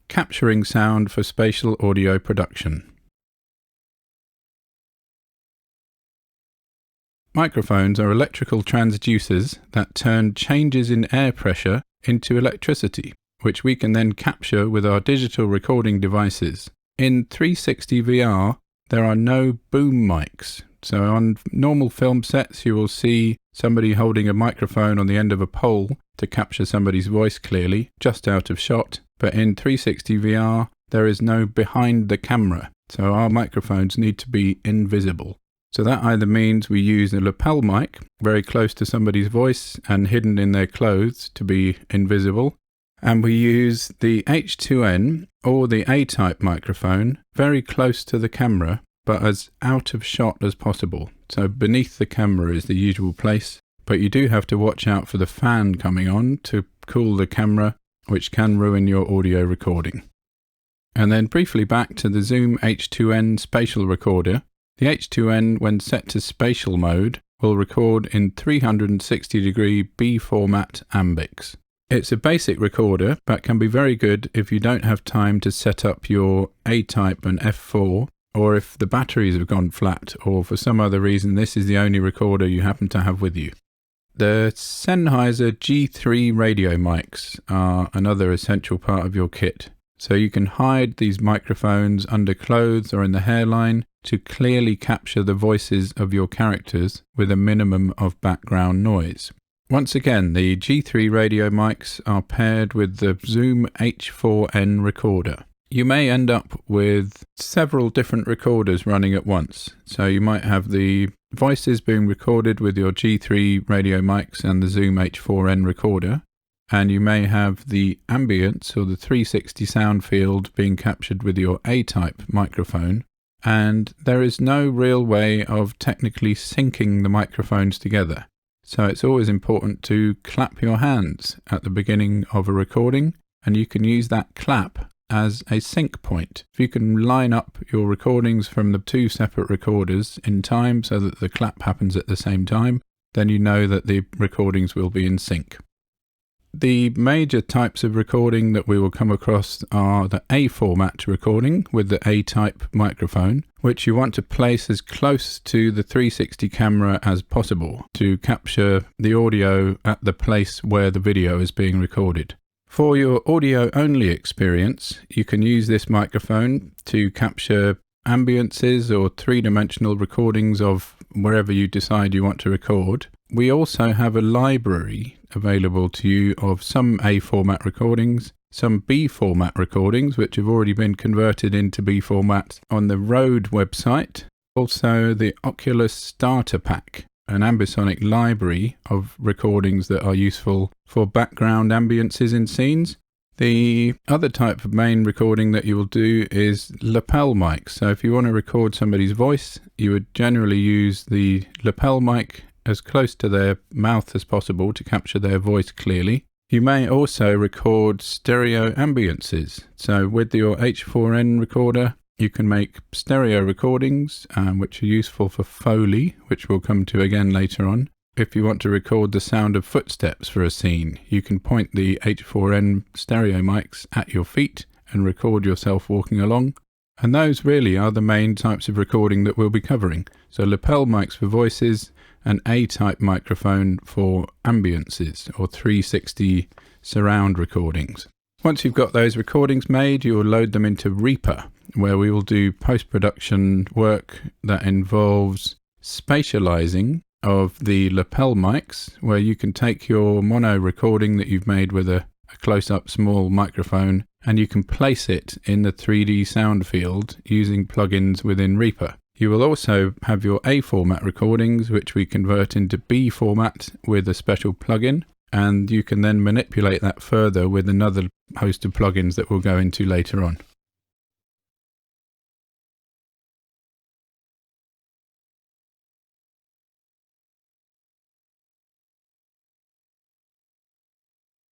capturing sound for spatial audio production. Microphones are electrical transducers that turn changes in air pressure into electricity, which we can then capture with our digital recording devices. In 360 VR, there are no boom mics. So on normal film sets, you will see somebody holding a microphone on the end of a pole to capture somebody's voice clearly, just out of shot. But in 360 VR, there is no behind the camera. So our microphones need to be invisible. So that either means we use a lapel mic very close to somebody's voice and hidden in their clothes to be invisible. And we use the H2N or the A-type microphone very close to the camera, but as out of shot as possible. So beneath the camera is the usual place, but you do have to watch out for the fan coming on to cool the camera, which can ruin your audio recording. And then briefly back to the Zoom H2N spatial recorder. The H2N, when set to spatial mode, will record in 360-degree B format ambics. It's a basic recorder, but can be very good if you don't have time to set up your A-type and F4, or if the batteries have gone flat, or for some other reason this is the only recorder you happen to have with you. The Sennheiser G3 radio mics are another essential part of your kit. So you can hide these microphones under clothes or in the hairline to clearly capture the voices of your characters with a minimum of background noise. Once again, the G3 radio mics are paired with the Zoom H4N recorder. You may end up with several different recorders running at once. So you might have the voices being recorded with your G3 radio mics and the Zoom H4N recorder, and you may have the ambience or the 360 sound field being captured with your A-type microphone, and there is no real way of technically syncing the microphones together. So it's always important to clap your hands at the beginning of a recording, and you can use that clap as a sync point. If you can line up your recordings from the two separate recorders in time so that the clap happens at the same time, then you know that the recordings will be in sync. The major types of recording that we will come across are the A format recording with the A-type microphone, which you want to place as close to the 360 camera as possible to capture the audio at the place where the video is being recorded. For your audio-only experience, you can use this microphone to capture ambiences or three-dimensional recordings of wherever you decide you want to record. We also have a library available to you of some A format recordings, some B format recordings which have already been converted into B format on the Rode website, also the Oculus Starter Pack, an ambisonic library of recordings that are useful for background ambiences in scenes. The other type of main recording that you will do is lapel mics. So if you want to record somebody's voice, you would generally use the lapel mic as close to their mouth as possible to capture their voice clearly. You may also record stereo ambiences. So with your H4N recorder, you can make stereo recordings, which are useful for Foley, which we'll come to again later on. If you want to record the sound of footsteps for a scene, you can point the H4N stereo mics at your feet and record yourself walking along. And those really are the main types of recording that we'll be covering. So lapel mics for voices, an A-type microphone for ambiences or 360 surround recordings. Once you've got those recordings made, you will load them into Reaper, where we will do post-production work that involves spatializing of the lapel mics, where you can take your mono recording that you've made with a close-up small microphone and you can place it in the 3D sound field using plugins within Reaper. You will also have your A format recordings, which we convert into B format with a special plugin, and you can then manipulate that further with another host of plugins that we'll go into later on.